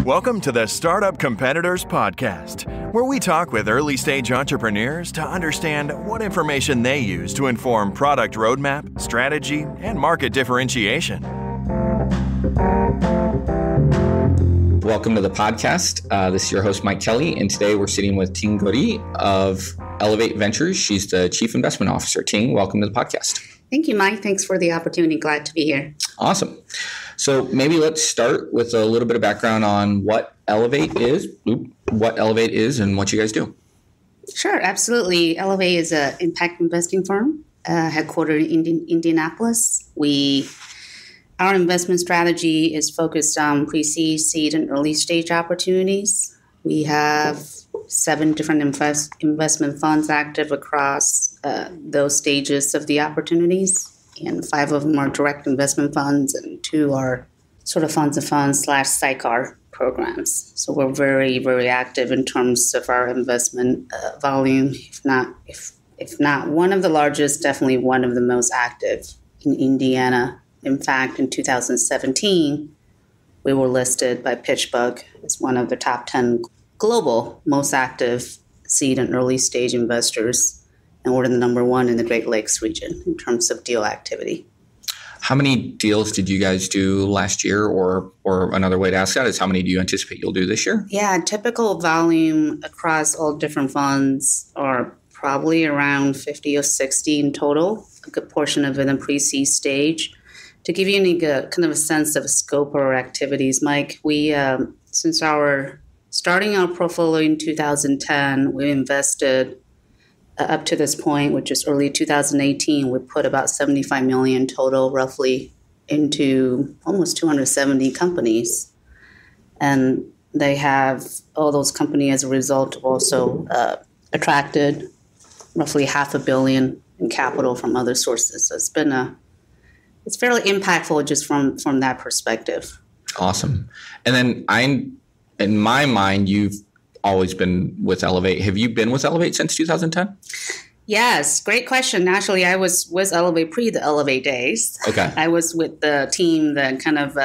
Welcome to the Startup Competitors Podcast, where we talk with early-stage entrepreneurs to understand what information they use to inform product roadmap, strategy, and market differentiation. Welcome to the podcast. This is your host, Mike Kelly, and today we're sitting with Ting Gootee of Elevate Ventures. She's the Chief Investment Officer. Ting, welcome to the podcast. Thank you, Mike. Thanks for the opportunity. Glad to be here. Awesome. So maybe let's start with a little bit of background on what Elevate is, and what you guys do. Sure, absolutely. Elevate is an impact investing firm headquartered in Indianapolis. Our investment strategy is focused on pre-seed, seed, and early-stage opportunities. We have 7 different investment funds active across those stages of the opportunities. And 5 of them are direct investment funds, and 2 are sort of funds of funds / sidecar programs. So we're very, very active in terms of our investment volume. If not one of the largest, definitely one of the most active in Indiana. In fact, in 2017, we were listed by PitchBook as one of the top 10 global most active seed and early stage investors. And we're the number 1 in the Great Lakes region in terms of deal activity. How many deals did you guys do last year? Or another way to ask that is how many do you anticipate you'll do this year? Yeah, typical volume across all different funds are probably around 50 or 60 in total, a good portion of it in pre-seed stage. To give you kind of a sense of scope of our activities, Mike, we since starting our portfolio in 2010, we invested up to this point, which is early 2018, we put about $75 million total, roughly, into almost 270 companies. And they have, all those companies as a result have also attracted roughly $500 million in capital from other sources. So it's fairly impactful just from that perspective. Awesome. And then in my mind, you've always been with Elevate. Have you been with Elevate since 2010? Yes, great question. Actually, I was with Elevate the Elevate days. Okay. I was with the team that kind of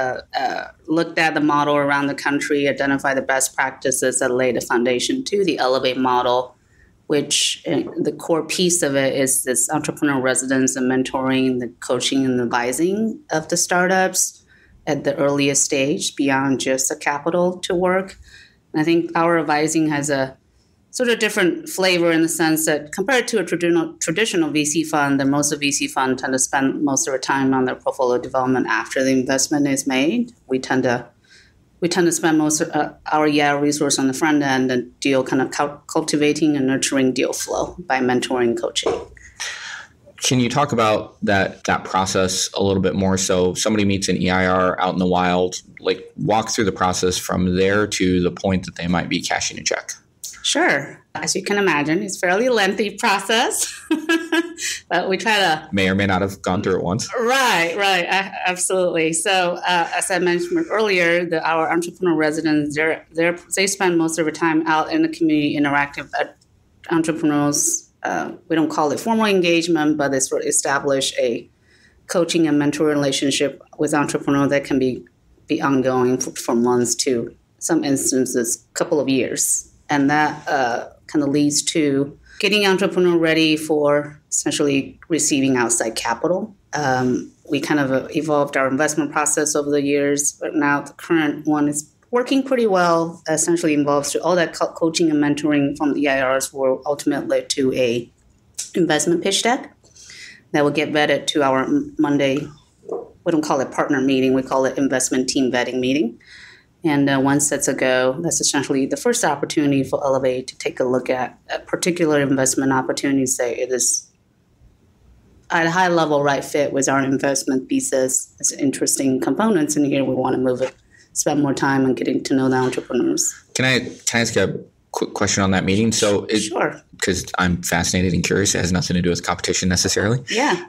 looked at the model around the country, identified the best practices that laid the foundation to the Elevate model, which the core piece of it is this entrepreneur residence and mentoring, the coaching and advising of the startups at the earliest stage beyond just the capital to work. I think our advising has a sort of different flavor in the sense that compared to a traditional VC fund, that most of VC funds tend to spend most of their time on their portfolio development after the investment is made. We tend to spend most of our resource on the front end and deal kind of cultivating and nurturing deal flow by mentoring and coaching. Can you talk about that process a little bit more? So somebody meets an EIR out in the wild, like walk through the process from there to the point that they might be cashing a check. Sure. As you can imagine, it's a fairly lengthy process, but we try to... May or may not have gone through it once. Right. Absolutely. So as I mentioned earlier, our entrepreneur residents, they spend most of their time out in the community interacting with entrepreneurs. We don't call it formal engagement, but they sort of establish a coaching and mentor relationship with entrepreneurs that can be ongoing for months to some instances, a couple of years. And that kind of leads to getting entrepreneur ready for essentially receiving outside capital. We kind of evolved our investment process over the years, but now the current one is working pretty well. Essentially involves all that coaching and mentoring from the EIRs will ultimately to a investment pitch deck that will get vetted to our Monday. We don't call it partner meeting. We call it investment team vetting meeting. And once that's a go, that's essentially the first opportunity for Elevate to take a look at a particular investment opportunity, say it is at a high level right fit with our investment thesis. It's interesting components in here. We want to move it, spend more time on getting to know the entrepreneurs. Can I ask you a quick question on that meeting? So sure. Because I'm fascinated and curious. It has nothing to do with competition necessarily. Yeah.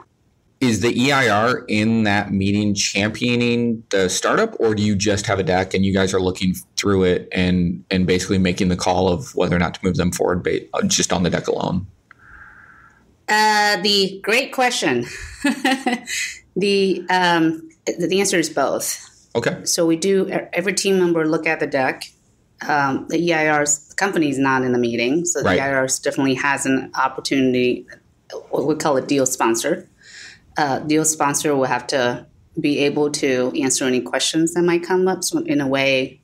Is the EIR in that meeting championing the startup, or do you just have a deck and you guys are looking through it and basically making the call of whether or not to move them forward just on the deck alone? The great question. The answer is both. Okay. So we do, every team member look at the deck. The EIR's, the company is not in the meeting, so the Right. EIR's definitely has an opportunity, what we call a deal sponsor. Deal sponsor will have to be able to answer any questions that might come up. So in a way,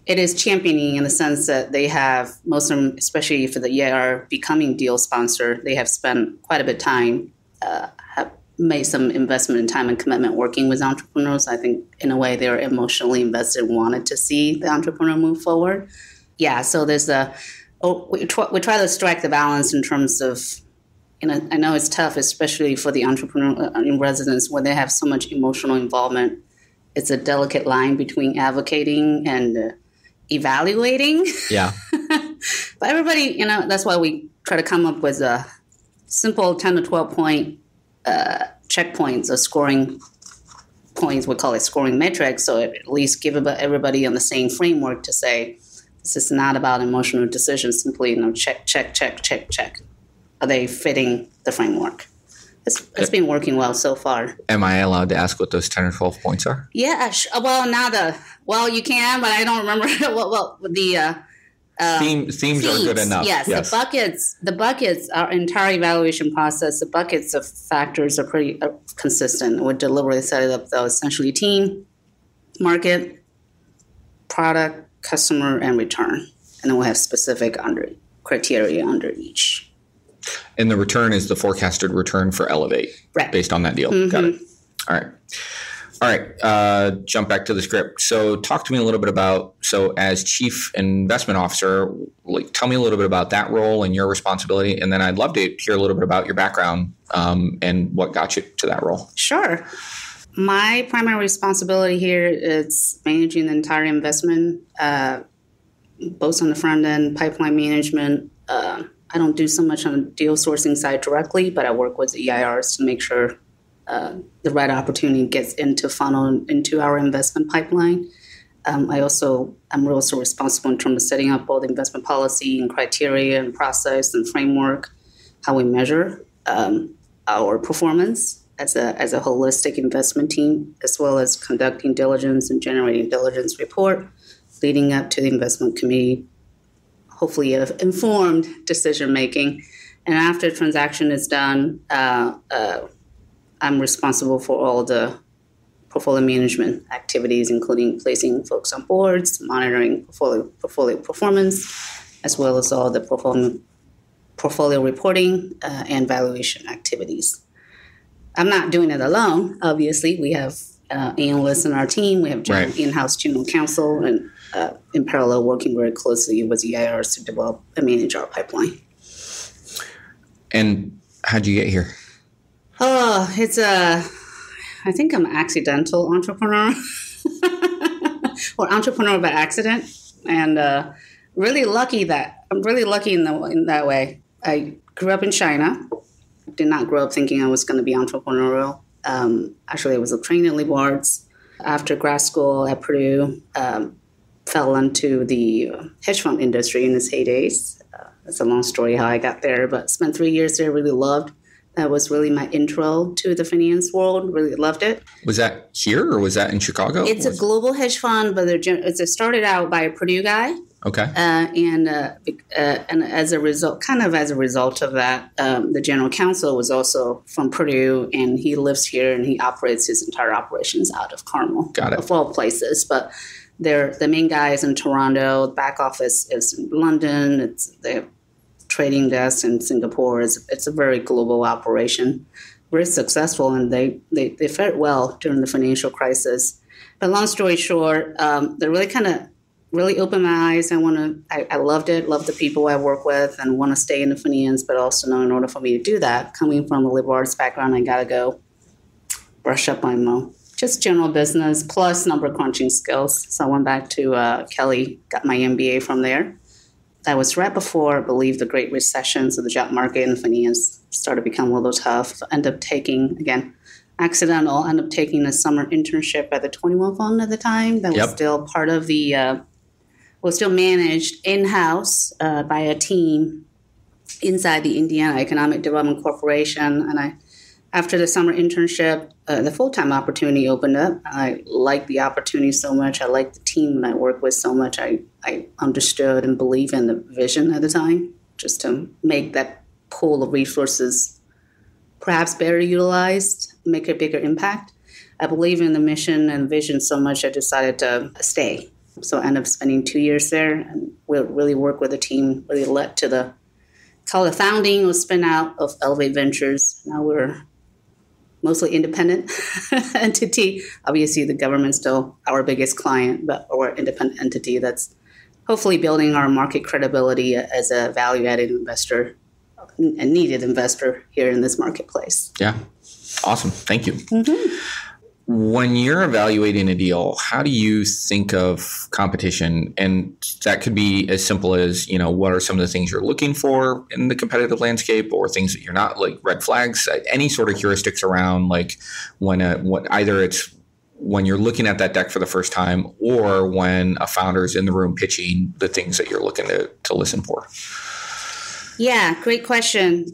it is championing in the sense that they have, most of them, especially for the EIR becoming deal sponsor, they have spent quite a bit of time, have made some investment in time and commitment working with entrepreneurs. I think in a way they're emotionally invested, wanted to see the entrepreneur move forward. Yeah, so there's we try to strike the balance in terms of, I know it's tough, especially for the entrepreneur in residence when they have so much emotional involvement. It's a delicate line between advocating and evaluating. Yeah. But everybody, that's why we try to come up with a simple 10 to 12 point checkpoints or scoring points. We call it scoring metrics. So at least give everybody on the same framework to say, this is not about emotional decisions, simply, check, check, check, check, check. Are they fitting the framework? It's been working well so far. Am I allowed to ask what those 10 or 12 points are? Yeah. Well, you can, but I don't remember the themes are good enough. Yes. The buckets, our entire evaluation process, the buckets of factors are pretty consistent. We deliberately set it up, though, essentially team, market, product, customer, and return. And then we'll have specific criteria under each. And the return is the forecasted return for Elevate, right, based on that deal. Mm-hmm. Got it. All right. Jump back to the script. So talk to me a little bit about, as Chief Investment Officer, tell me a little bit about that role and your responsibility. And then I'd love to hear a little bit about your background and what got you to that role. Sure. My primary responsibility here is managing the entire investment, both on the front end, pipeline management. I don't do so much on the deal sourcing side directly, but I work with the EIRs to make sure the right opportunity gets into funnel into our investment pipeline. I'm also responsible in terms of setting up all the investment policy and criteria and process and framework, how we measure our performance as a holistic investment team, as well as conducting diligence and generating diligence report, leading up to the investment committee, hopefully of informed decision making. And after the transaction is done, I'm responsible for all the portfolio management activities, including placing folks on boards, monitoring portfolio performance, as well as all the portfolio reporting and valuation activities. I'm not doing it alone, obviously. We have analysts in our team. We have in-house general counsel, and in parallel, working very closely with EIRs to develop and manage our pipeline. And how'd you get here? Oh, I think I'm an accidental entrepreneur or entrepreneur by accident. And really lucky in that way. I grew up in China. Did not grow up thinking I was going to be entrepreneurial. Actually, I was trained in liberal arts. After grad school at Purdue, fell into the hedge fund industry in its heydays. It's a long story how I got there, but spent 3 years there, really loved. That was really my intro to the finance world. Really loved it. Was that here or was that in Chicago? It's a global hedge fund, but it started out by a Purdue guy. Okay. And as a result of that, the general counsel was also from Purdue, and he lives here and he operates his entire operations out of Carmel. Got it. Of all places, but the main guy is in Toronto. The back office is in London. They have trading desk in Singapore. It's a very global operation, very successful, and they fared well during the financial crisis. But long story short, they really opened my eyes. I loved it, loved the people I work with, and want to stay in the finance, but also know in order for me to do that, coming from a liberal arts background, I got to go brush up my just general business plus number crunching skills. So I went back to Kelly, got my MBA from there. That was right before, I believe, the Great Recession, so the job market and finance started to become a little tough. Ended up taking, again, accidental, ended up taking a summer internship at the 21 Fund at the time. That was still part of was still managed in-house by a team inside the Indiana Economic Development Corporation. And After the summer internship, the full-time opportunity opened up. I liked the opportunity so much. I liked the team that I worked with so much. I understood and believed in the vision at the time, just to make that pool of resources perhaps better utilized, make a bigger impact. I believe in the mission and vision so much I decided to stay. So I ended up spending 2 years there and really work with the team, really led to the founding or spin out of Elevate Ventures. Now we're mostly independent entity. Obviously, the government's still our biggest client, but we're an independent entity that's hopefully building our market credibility as a value-added investor, a needed investor here in this marketplace. Yeah. Awesome. Thank you. Mm-hmm. When you're evaluating a deal, how do you think of competition? And that could be as simple as, what are some of the things you're looking for in the competitive landscape, or things that you're not, like red flags, any sort of heuristics around, like either it's when you're looking at that deck for the first time, or when a founder is in the room pitching the things that you're looking to listen for. Yeah, great question.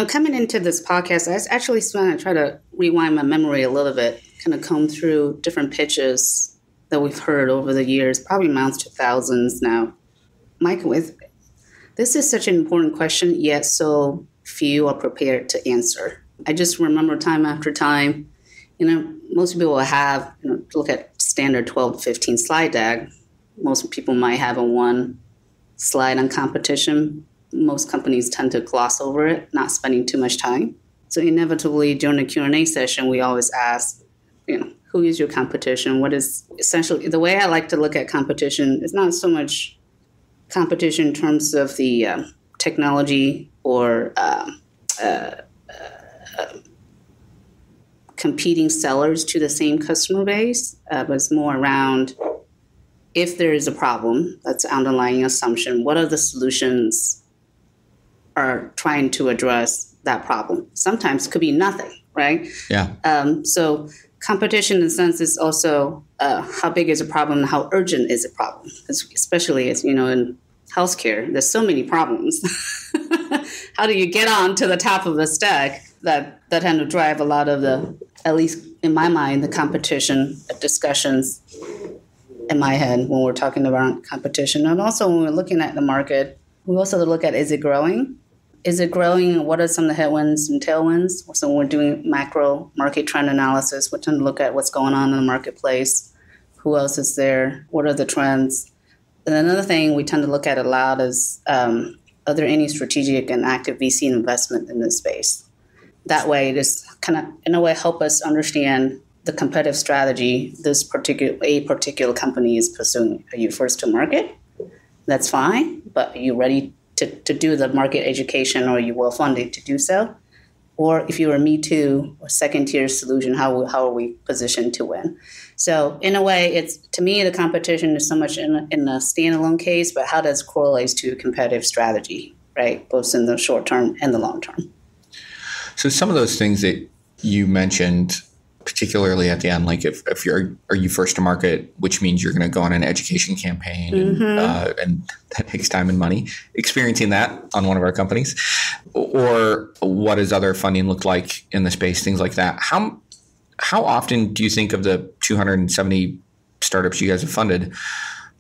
Coming into this podcast, I try to rewind my memory a little bit, kind of comb through different pitches that we've heard over the years, probably amounts to thousands now. Mike, this is such an important question, yet so few are prepared to answer. I just remember time after time, most people will have, look at standard 12 to 15 slide deck. Most people might have a one slide on competition. Most companies tend to gloss over it, not spending too much time. So inevitably, during the Q&A session, we always ask, who is your competition? What is essentially the way I like to look at competition is not so much competition in terms of the technology or competing sellers to the same customer base, but it's more around if there is a problem, that's underlying assumption, what are the solutions are trying to address that problem? Sometimes it could be nothing, right? Yeah. So competition in a sense is also how big is a problem and how urgent is a problem, especially as, in healthcare, there's so many problems. How do you get on to the top of the stack that tend to drive a lot of the, at least in my mind, the competition discussions in my head when we're talking about competition. And also when we're looking at the market, we also look at, is it growing? Is it growing? What are some of the headwinds and tailwinds? So when we're doing macro market trend analysis, we tend to look at what's going on in the marketplace. Who else is there? What are the trends? And another thing we tend to look at a lot is, are there any strategic and active VC investment in this space? That way, this kind of, in a way, help us understand the competitive strategy this particular company is pursuing. Are you first to market? That's fine, but are you ready to do the market education, or are you well funded to do so? Or if you're a Me Too or second tier solution, how are we positioned to win? So in a way, to me, the competition is so much in a standalone case, but how does it correlate to competitive strategy, right? Both in the short term and the long term. So some of those things that you mentioned, particularly at the end, like are you first to market, which means you're going to go on an education campaign, and that takes time and money. Experiencing that on one of our companies, or what does other funding look like in the space, things like that. How often do you think of the 270 startups you guys have funded?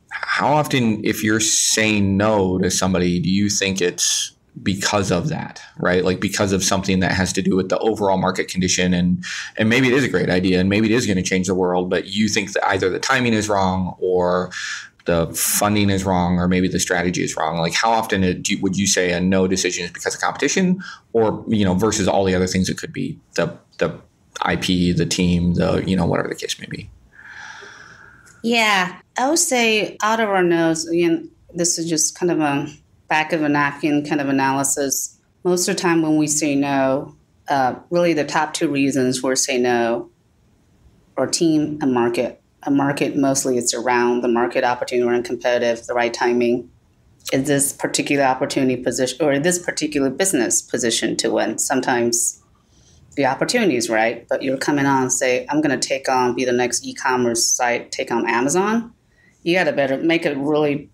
How often, if you're saying no to somebody, do you think it's because of that, right? Like because of something that has to do with the overall market condition, and maybe it is a great idea and maybe it is going to change the world, but you think that either the timing is wrong or the funding is wrong, or maybe the strategy is wrong. Like how often would you say a no decision is because of competition, or, versus all the other things it could be, the IP, the team, whatever the case may be? Yeah, I would say out of our no's, again, this is just kind of a back of a napkin kind of analysis. Most of the time when we say no, really the top two reasons we say no are team and market. A market, mostly it's around the market opportunity, around competitive, the right timing. Is this particular opportunity position, or this particular business position to win? Sometimes the opportunity is right, but you're coming on and say, I'm going to be the next e-commerce site, take on Amazon. You got to better make a really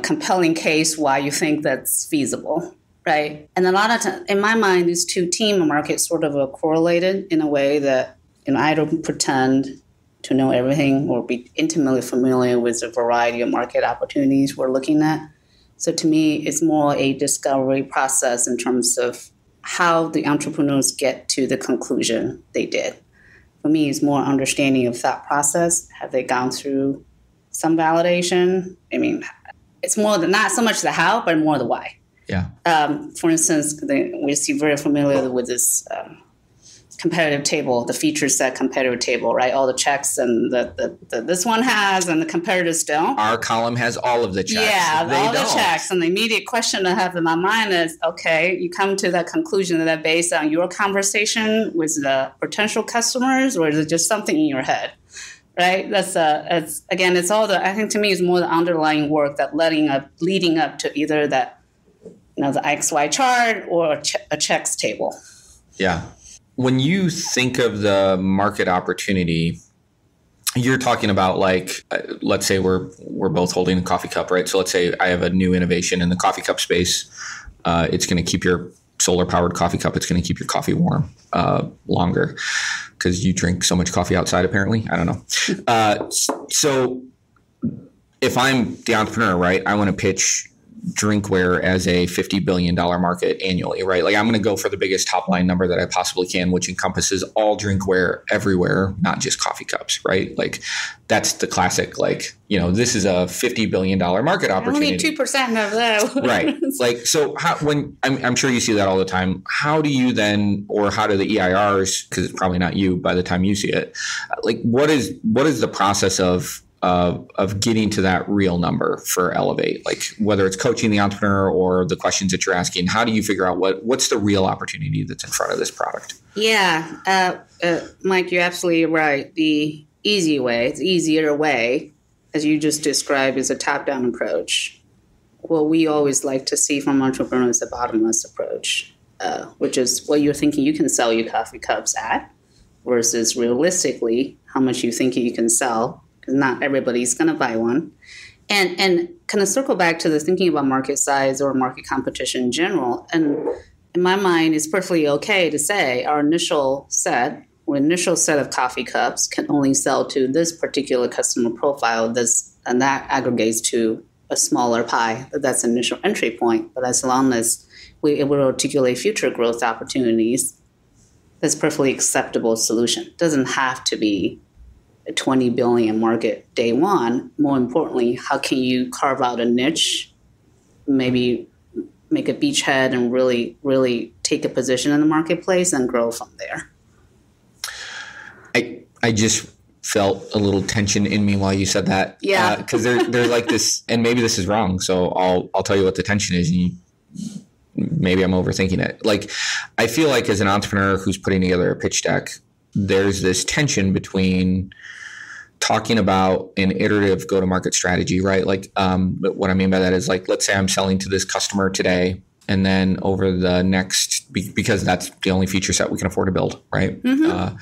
compelling case why you think that's feasible, right? And a lot of times, in my mind, these two team markets sort of are correlated in a way that, I don't pretend to know everything or be intimately familiar with a variety of market opportunities we're looking at. So to me, it's more a discovery process in terms of how the entrepreneurs get to the conclusion they did. For me, it's more understanding of that process. Have they gone through some validation? It's more than not so much the how, but more the why. Yeah. For instance, we see very familiar with this competitive table, the feature set competitive table, right? All the checks and this one has and the competitors don't. Our column has all of the checks. Yeah, they all don't. the checks. And the immediate question I have in my mind is, okay, you come to that conclusion that based on your conversation with the potential customers, or is it just something in your head? Right? It's all I think to me is more the underlying work that leading up to either that, the XY chart or a checks table. Yeah. When you think of the market opportunity, you're talking about let's say we're both holding a coffee cup, right? So let's say I have a new innovation in the coffee cup space. It's going to keep your solar powered coffee cup. It's going to keep your coffee warm longer because you drink so much coffee outside, apparently. I don't know. So if I'm the entrepreneur, right, I want to pitch drinkware as a $50 billion market annually, right? I'm going to go for the biggest top line number that I possibly can, which encompasses all drinkware everywhere, not just coffee cups, right? That's the classic, this is a $50 billion market opportunity. Only 2% of that. Right. So I'm sure you see that all the time. How do you then, or how do the EIRs, because it's probably not you by the time you see it, what is the process of getting to that real number for Elevate, whether it's coaching the entrepreneur or the questions that you're asking? How do you figure out what's the real opportunity that's in front of this product? Yeah, Mike, you're absolutely right. The easier way, as you just described, is a top-down approach. What we always like to see from entrepreneurs is a bottom-up approach, which is what you're thinking you can sell your coffee cups at versus realistically how much you think you can sell, because not everybody's going to buy one. And kind of circle back to the thinking about market size or market competition in general. And in my mind, it's perfectly okay to say our initial set of coffee cups can only sell to this particular customer profile, and that aggregates to a smaller pie. That's initial entry point. But as long as we're able to articulate future growth opportunities, that's a perfectly acceptable solution. It doesn't have to be a $20 billion market day one. More importantly, how can you carve out a niche, maybe make a beachhead and really, really take a position in the marketplace and grow from there? I just felt a little tension in me while you said that. Yeah. Because there's this, and maybe this is wrong, so I'll tell you what the tension is, and maybe I'm overthinking it. I feel like as an entrepreneur who's putting together a pitch deck, there's this tension between talking about an iterative go-to-market strategy, right? What I mean by that is let's say I'm selling to this customer today, and then over the next, because that's the only feature set we can afford to build, right? Mm-hmm.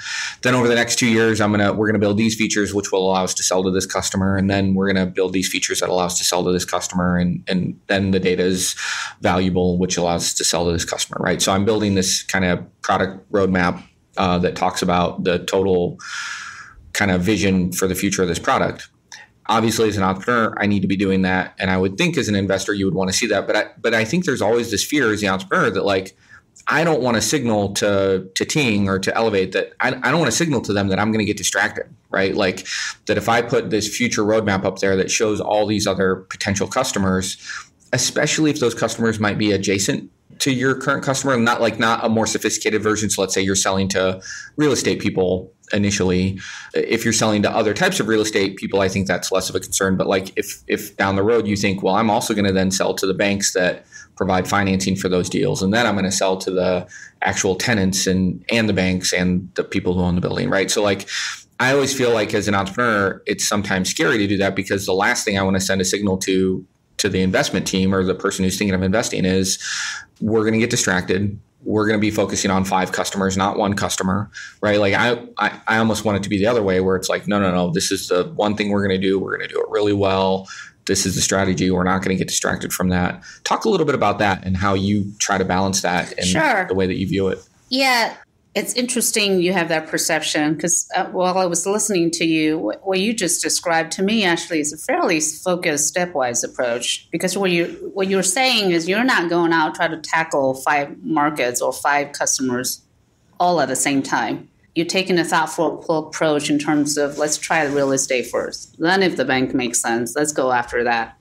Then over the next 2 years, we're gonna build these features which will allow us to sell to this customer, and then we're gonna build these features that allow us to sell to this customer, and then the data is valuable, which allows us to sell to this customer, right? So I'm building this kind of product roadmap that talks about the total kind of vision for the future of this product. Obviously, as an entrepreneur, I need to be doing that. And I would think as an investor, you would want to see that. But I think there's always this fear as the entrepreneur that I don't want to signal to Ting or to Elevate that I don't want to signal to them that I'm going to get distracted, right? That if I put this future roadmap up there that shows all these other potential customers, especially if those customers might be adjacent to your current customer, not a more sophisticated version. So let's say you're selling to real estate people initially. If you're selling to other types of real estate people, I think that's less of a concern. But if down the road you think, well, I'm also going to then sell to the banks that provide financing for those deals, and then I'm going to sell to the actual tenants and the banks and the people who own the building, right? So I always feel like as an entrepreneur, it's sometimes scary to do that, because the last thing I want to send a signal to the investment team or the person who's thinking of investing is, we're going to get distracted. We're going to be focusing on 5 customers, not one customer, right? I almost want it to be the other way, where it's no, this is the one thing we're going to do. We're going to do it really well. this is the strategy. We're not going to get distracted from that. Talk a little bit about that and how you try to balance that and the way that you view it. Yeah, it's interesting you have that perception because while I was listening to you, what you just described to me actually is a fairly focused stepwise approach, because what you're saying is you're not going out trying to tackle 5 markets or 5 customers all at the same time. You're taking a thoughtful approach in terms of let's try real estate first. Then if the bank makes sense, let's go after that.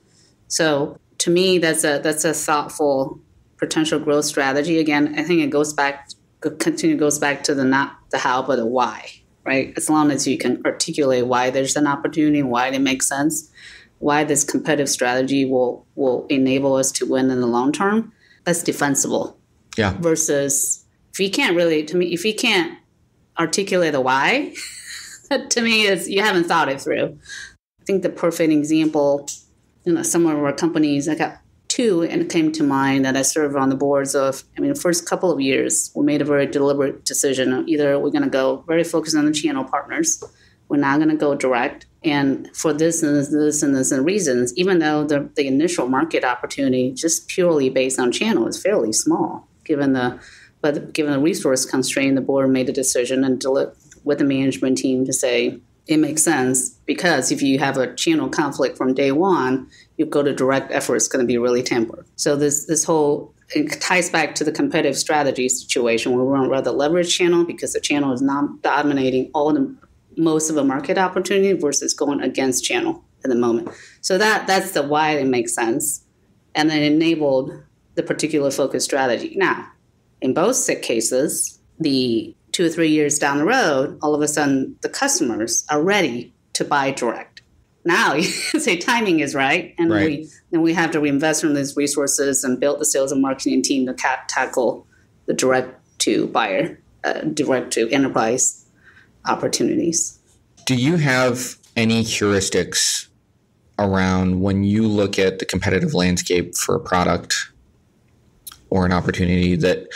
So to me, that's a thoughtful potential growth strategy. Again, I think it goes back to the not the how, but the why, right? As long as you can articulate why there's an opportunity, why it makes sense, why this competitive strategy will enable us to win in the long term, that's defensible. Yeah. Versus if you can't articulate the why, that to me is you haven't thought it through. I think the perfect example, some of our companies, I got 2 and came to mind that I serve on the boards of. The first couple of years, we made a very deliberate decision. Either we're going to go very focused on the channel partners, we're not going to go direct. And for this and this and this and reasons, even though the initial market opportunity just purely based on channel is fairly small, given the resource constraint, the board made a decision and with the management team to say it makes sense, because if you have a channel conflict from day one, you go to direct effort, it's going to be really tempered. So this whole, it ties back to the competitive strategy situation where we want to rather leverage channel because the channel is not dominating most of the market opportunity versus going against channel at the moment. So that's the why it makes sense, and then enabled the particular focus strategy. Now, in both cases, the 2 or 3 years down the road, all of a sudden the customers are ready to buy direct. Now, you say timing is right, and right. we have to reinvest in these resources and build the sales and marketing team to tackle the direct to buyer, direct to enterprise opportunities. Do you have any heuristics around when you look at the competitive landscape for a product or an opportunity that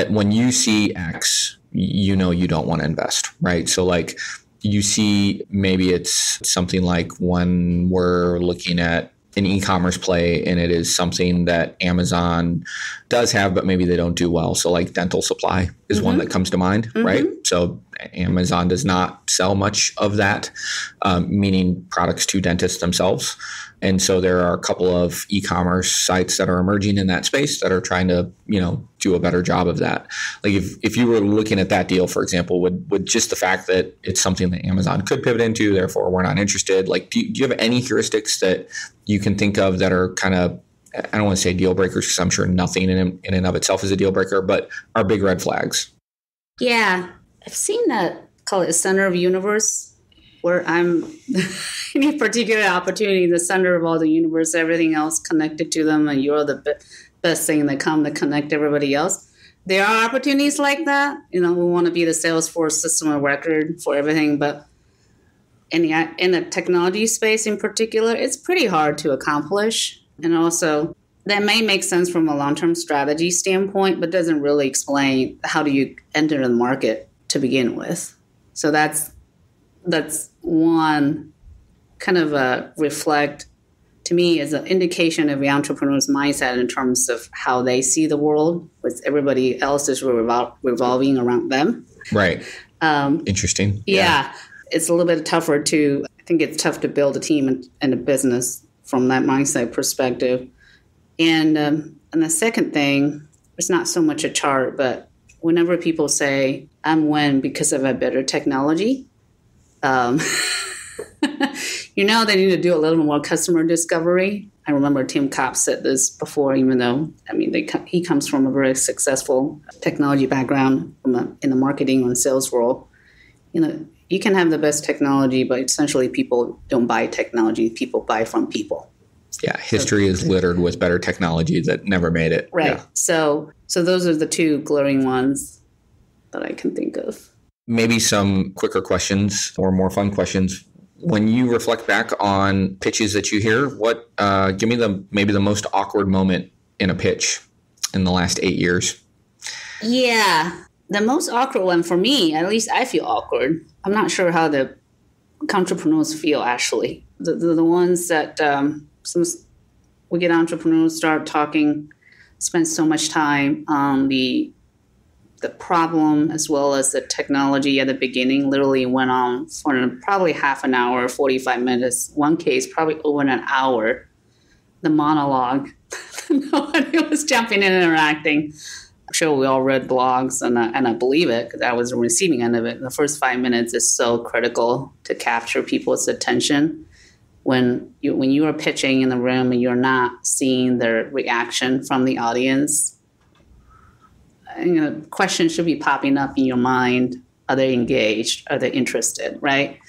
when you see X, you don't want to invest, right? So like you see maybe it's something like when we're looking at an e-commerce play and it is something that Amazon does have, but maybe they don't do well. So like dental supply is one that comes to mind, right? So Amazon does not sell much of that, meaning products to dentists themselves. And so there are a couple of e-commerce sites that are emerging in that space that are trying to, do a better job of that. Like if you were looking at that deal, for example, would just the fact that it's something that Amazon could pivot into, therefore we're not interested. Like, do you have any heuristics that you can think of that are kind of, I don't want to say deal breakers because I'm sure nothing in and of itself is a deal breaker, but are big red flags? Yeah. I've seen that, call it a center of universe, where I'm any particular opportunity, the center of all the universe, everything else connected to them, and you're the best thing that come to connect everybody else. There are opportunities like that. We want to be the Salesforce system of record for everything, but in the technology space in particular, it's pretty hard to accomplish. And also, that may make sense from a long-term strategy standpoint, but doesn't really explain how do you enter the market to begin with. So that's one kind of reflect to me as an indication of the entrepreneur's mindset in terms of how they see the world, with everybody else is revolving around them. Right. Interesting. Yeah. It's a little bit tougher I think it's tough to build a team and a business from that mindset perspective. And the second thing, it's not so much a chart, but whenever people say, I'm win because of a better technology, they need to do a little more customer discovery. I remember Tim Kopp said this before, even though, he comes from a very successful technology background in the marketing and sales world. You can have the best technology, but essentially people don't buy technology. People buy from people. Yeah, history is littered with better technology that never made it. Right. Yeah. So those are the 2 glaring ones that I can think of. Maybe some quicker questions or more fun questions. When you reflect back on pitches that you hear, what give me maybe the most awkward moment in a pitch in the last 8 years? Yeah, the most awkward one for me, at least I feel awkward. I'm not sure how the entrepreneurs feel actually. The ones that we get entrepreneurs start talking, spend so much time on the problem as well as the technology at the beginning. Literally went on for probably half an hour, 45 minutes. One case, probably over an hour. The monologue. Nobody was jumping in and interacting. I'm sure we all read blogs, and I believe it because I was the receiving end of it. The first 5 minutes is so critical to capture people's attention. When you are pitching in the room and you're not seeing the reaction from the audience, questions should be popping up in your mind. Are they engaged? Are they interested? Right?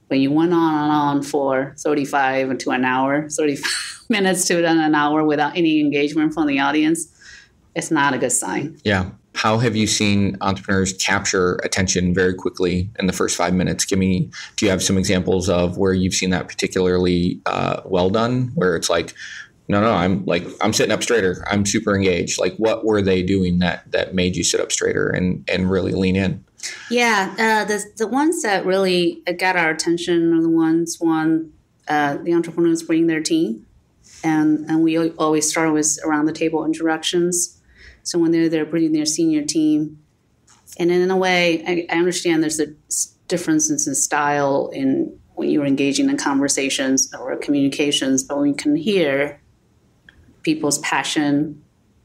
When you went on and on for 35 to an hour, 35 minutes to an hour without any engagement from the audience, it's not a good sign. Yeah. How have you seen entrepreneurs capture attention very quickly in the first 5 minutes? Do you have some examples of where you've seen that particularly well done, where it's like, no, I'm sitting up straighter. I'm super engaged. Like, what were they doing that made you sit up straighter and really lean in? Yeah. The ones that really got our attention are the ones, the entrepreneurs bring their team. And we always start with around the table introductions. So when they're there bringing their senior team, and in a way, I understand there's a differences in style in when you're engaging in conversations or communications, but we can hear people's passion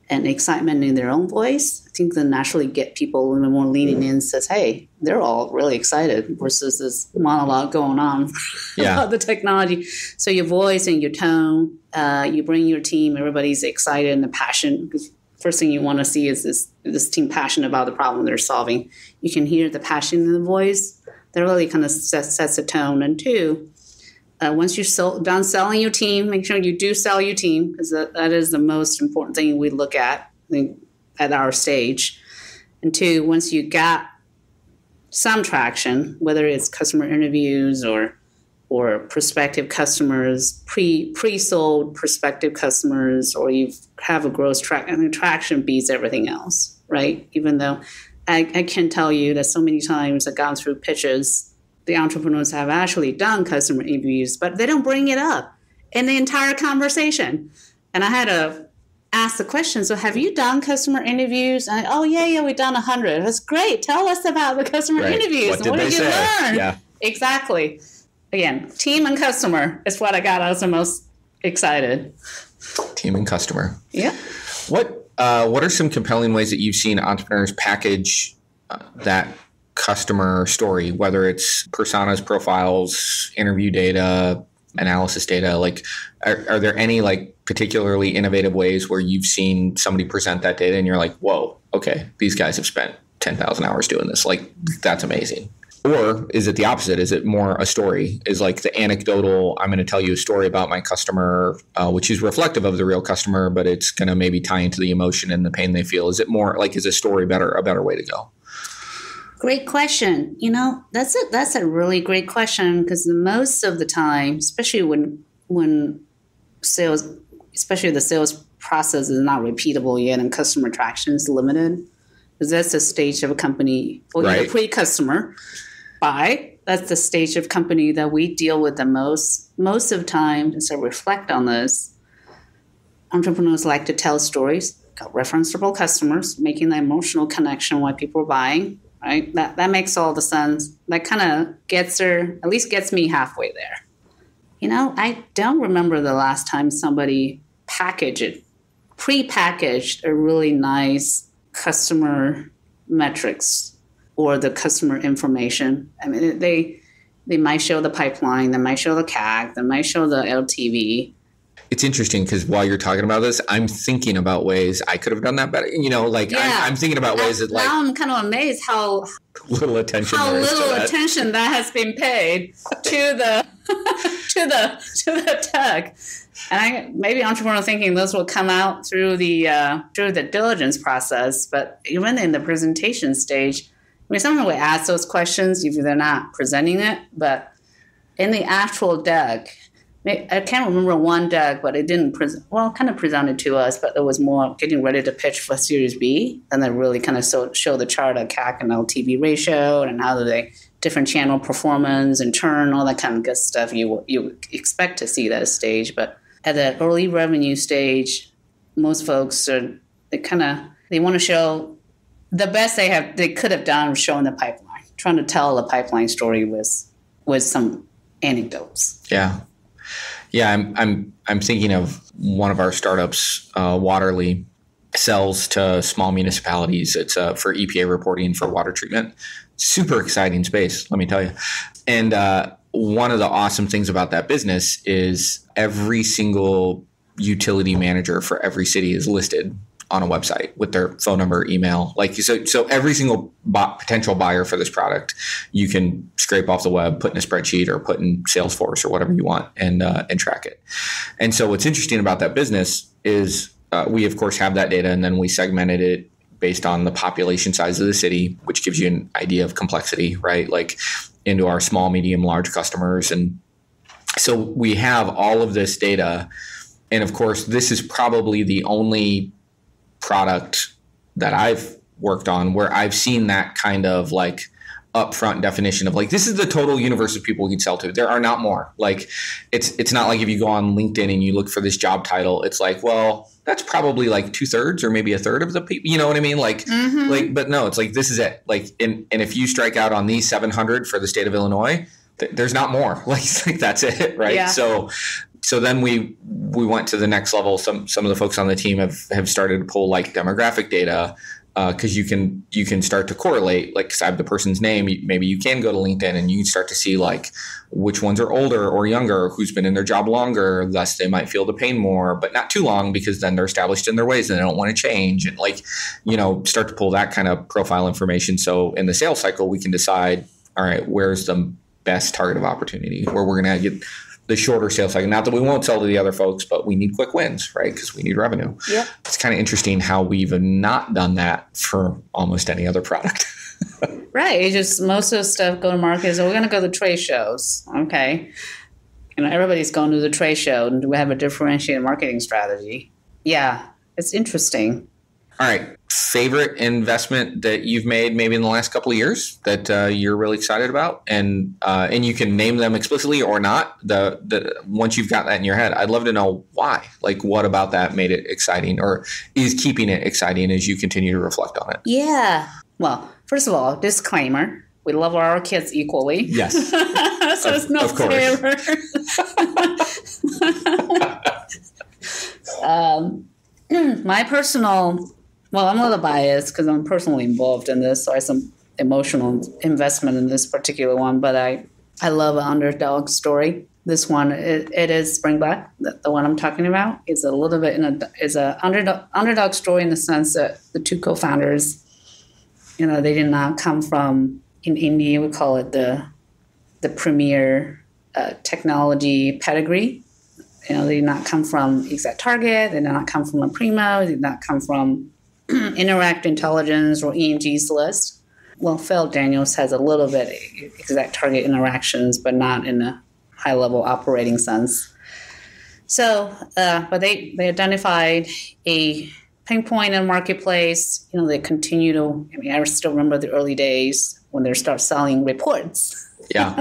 and excitement in their own voice. I think that naturally get people a little bit more leaning in and says, hey, they're all really excited versus this monologue going on about the technology. So your voice and your tone, you bring your team, everybody's excited and the passion. Because first thing you want to see is this team passionate about the problem they're solving. You can hear the passion in the voice. That really kind of sets a tone. And two, once you're done selling your team, make sure you do sell your team, because that is the most important thing we look at our stage. And two, once you got some traction, whether it's customer interviews or prospective customers, pre-sold prospective customers, or you have a growth traction beats everything else, right? Even though I can tell you that so many times I've gone through pitches, the entrepreneurs have actually done customer interviews, but they don't bring it up in the entire conversation. And I had to ask the question, so have you done customer interviews? And we've done 100. That's great. Tell us about the customer interviews. What did you learn? Yeah. Exactly. Again, team and customer is what I got. I was the most excited. Team and customer. Yeah. What are some compelling ways that you've seen entrepreneurs package that customer story, whether it's personas, profiles, interview data, analysis data? Like, are there any like particularly innovative ways where you've seen somebody present that data and you're like, whoa, okay, these guys have spent 10,000 hours doing this. Like, that's amazing. Or is it the opposite? Is it more a story? Is like the anecdotal, I'm going to tell you a story about my customer, which is reflective of the real customer, but it's going to maybe tie into the emotion and the pain they feel. Is it more like, is a story a better way to go? Great question. That's a really great question, because most of the time, especially when sales, especially the sales process is not repeatable yet and customer traction is limited, because that's the stage of a company, the pre-customer buy. That's the stage of company that we deal with the most. Most of the time, as I reflect on this, entrepreneurs like to tell stories, got referenceable customers, making the emotional connection why people are buying. Right? That makes all the sense. That kind of gets me halfway there. I don't remember the last time somebody pre-packaged a really nice customer metrics or the customer information. I mean, they might show the pipeline, they might show the CAC, they might show the LTV. It's interesting because while you're talking about this, I'm thinking about ways I could have done that better. I'm thinking about ways that now I'm kind of amazed how little attention that has been paid to the tech. And maybe entrepreneurial thinking those will come out through the diligence process, but even in the presentation stage, someone would ask those questions if they're not presenting it, but in the actual deck. I can't remember one deck, but it didn't kind of presented to us, but it was more getting ready to pitch for Series B. And then really kind of show the chart of CAC and LTV ratio and how do they different channel performance and churn, all that kind of good stuff you expect to see that stage. But at the early revenue stage, most folks they want to show the best they could have done was showing the pipeline, trying to tell the pipeline story with some anecdotes. Yeah. I'm thinking of one of our startups, Waterly, sells to small municipalities. It's for EPA reporting for water treatment. Super exciting space, let me tell you. And one of the awesome things about that business is every single utility manager for every city is listed on a website with their phone number, email. So every single potential buyer for this product, you can scrape off the web, put in a spreadsheet or put in Salesforce or whatever you want and track it. And so what's interesting about that business is we, of course, have that data, and then we segmented it based on the population size of the city, which gives you an idea of complexity, right? Like into our small, medium, large customers. And so we have all of this data. And of course, this is probably the only product that I've worked on where I've seen that kind of like upfront definition of like, this is the total universe of people you can sell to. There are not more. Like it's not like if you go on LinkedIn and you look for this job title, it's like, well, that's probably like 2/3 or maybe 1/3 of the people, you know what I mean? Like, but no, it's like, this is it. Like, and if you strike out on these 700 for the state of Illinois, there's not more. Like that's it. Right. Yeah. So then we went to the next level. Some of the folks on the team have started to pull like demographic data because you can start to correlate. Like, because I have the person's name, maybe you can go to LinkedIn and you can start to see like which ones are older or younger, who's been in their job longer, thus they might feel the pain more, but not too long because then they're established in their ways and they don't want to change. And like, start to pull that kind of profile information. So in the sales cycle, we can decide, all right, where's the best target of opportunity where we're going to get the shorter sales cycle. Not that we won't sell to the other folks, but we need quick wins, right? Because we need revenue. Yep. It's kind of interesting how we've not done that for almost any other product. Right. It's just most of the stuff go to market. So we're going to go to trade shows. Okay. Everybody's going to the trade show. And do we have a differentiated marketing strategy? Yeah. It's interesting. All right. Favorite investment that you've made maybe in the last couple of years that you're really excited about? And you can name them explicitly or not. Once you've got that in your head, I'd love to know why. Like, what about that made it exciting or is keeping it exciting as you continue to reflect on it? Yeah. Well, first of all, disclaimer. We love our kids equally. Yes. So it's no favorite. My personal... Well, I'm a little biased because I'm personally involved in this, so I have some emotional investment in this particular one. But I love an underdog story. This one, it is Springback, the one I'm talking about. Is a little bit is a underdog story in the sense that the two co-founders, they did not come from, in India we call it the premier technology pedigree. They did not come from ExactTarget. They did not come from a Primo. They did not come from Interact Intelligence or ENG's list. Well, Phil Daniels has a little bit ExactTarget interactions, but not in a high-level operating sense. So, but they identified a pain point in the marketplace. They continue to. I still remember the early days when they start selling reports. Yeah.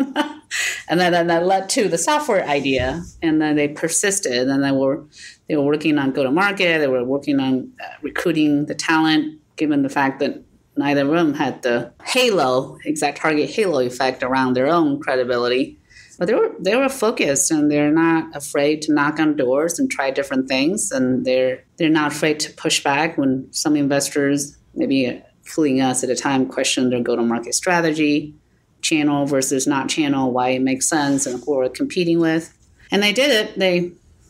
And then that led to the software idea, and then they persisted, and they were working on go-to-market. They were working on recruiting the talent, given the fact that neither of them had the ExactTarget halo effect around their own credibility. But they were focused, and they're not afraid to knock on doors and try different things, and they're not afraid to push back when some investors, maybe including us at the time, questioned their go-to-market strategy. Channel versus not channel, why it makes sense, and who we're competing with. And they did it.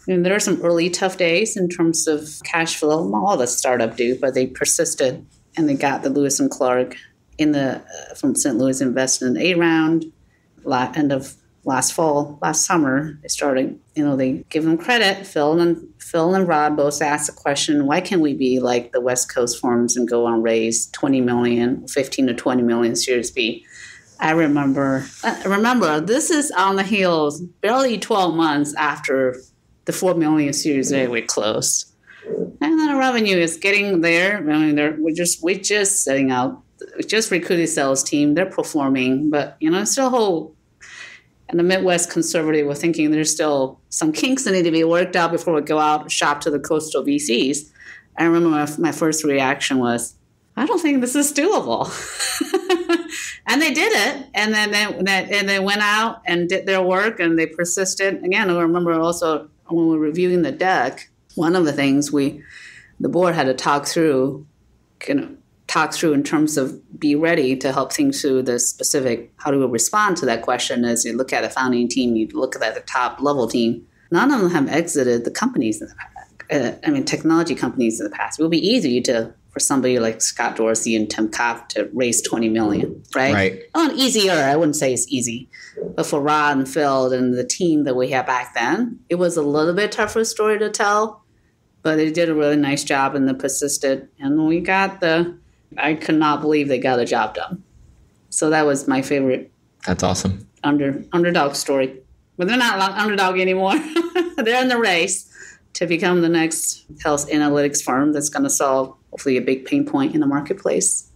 There were some early tough days in terms of cash flow. All the startup do, but they persisted, and they got the Lewis and Clark from St. Louis investment A round. End of last summer, they started. They give them credit. Phil and Rod both asked the question: why can't we be like the West Coast firms and go and raise 20 million, 15 to 20 million Series B? I remember this is on the heels, barely 12 months after the 4 million Series A we closed. And then the revenue is getting there. We're just setting out, we just recruited sales team. They're performing, but it's still And the Midwest conservative were thinking there's still some kinks that need to be worked out before we go out and shop to the coastal VCs. I remember my first reaction was, I don't think this is doable. And they did it. And then they went out and did their work and they persisted. Again, I remember also when we were reviewing the deck, one of the things the board had to talk through in terms of be ready to help think through the specific, how do we respond to that question as you look at the founding team, you look at the top level team. None of them have exited the companies in the past. Technology companies in the past. It would be easy for somebody like Scott Dorsey and Tim Cobb to raise $20 million, right? Right. Oh, easier. I wouldn't say it's easy. But for Rod and Phil and the team that we had back then, it was a little bit tougher story to tell, but they did a really nice job and they persisted. And we got I could not believe they got the job done. So that was my favorite. That's awesome. Underdog story. But they're not underdog anymore. They're in the race to become the next health analytics firm that's going to solve hopefully a big pain point in the marketplace.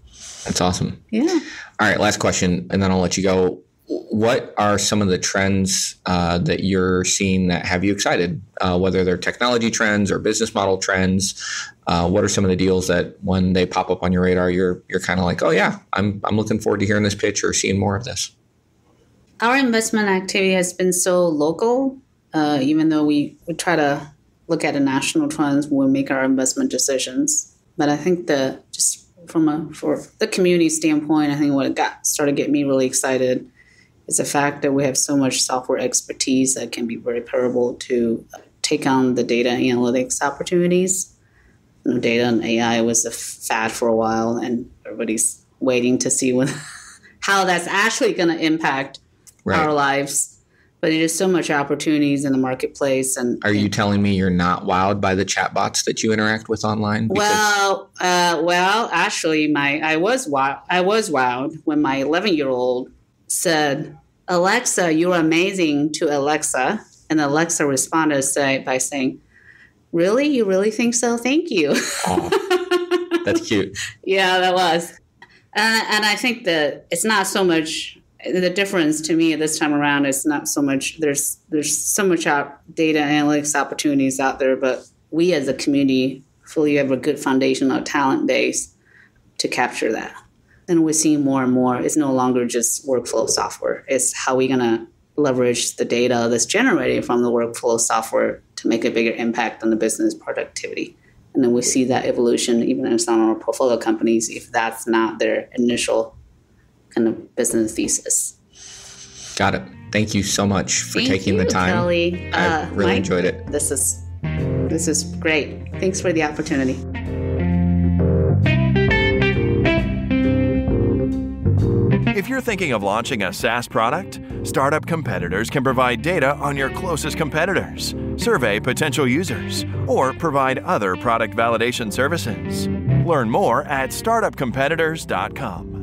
That's awesome. Yeah. All right, last question, and then I'll let you go. What are some of the trends that you're seeing that have you excited, whether they're technology trends or business model trends? What are some of the deals that when they pop up on your radar, you're kind of like, oh, yeah, I'm looking forward to hearing this pitch or seeing more of this? Our investment activity has been so local, even though we try to look at the national trends when we make our investment decisions. But I think just for the community standpoint, I think what started getting me really excited is the fact that we have so much software expertise that can be very parable to take on the data analytics opportunities. Data and AI was a fad for a while, and everybody's waiting to see how that's actually going to impact our lives. But there's so much opportunities in the marketplace. And are you telling me you're not wowed by the chatbots that you interact with online? Actually, I was wowed when my 11-year-old said, "Alexa, you're amazing," to Alexa, and Alexa responded by saying, "Really? You really think so? Thank you." Oh, that's cute. Yeah, that was. And I think that it's not so much. The difference to me this time around is not so much there's so much data analytics opportunities out there, but we as a community fully have a good foundational talent base to capture that. And we're seeing more and more. It's no longer just workflow software. It's how we're going to leverage the data that's generated from the workflow software to make a bigger impact on the business productivity. And then we see that evolution even in some of our portfolio companies if that's not their initial kind of business thesis. Got it. Thank you so much for taking the time. Kelly. I really enjoyed it. This is great. Thanks for the opportunity. If you're thinking of launching a SaaS product, Startup Competitors can provide data on your closest competitors, survey potential users, or provide other product validation services. Learn more at startupcompetitors.com.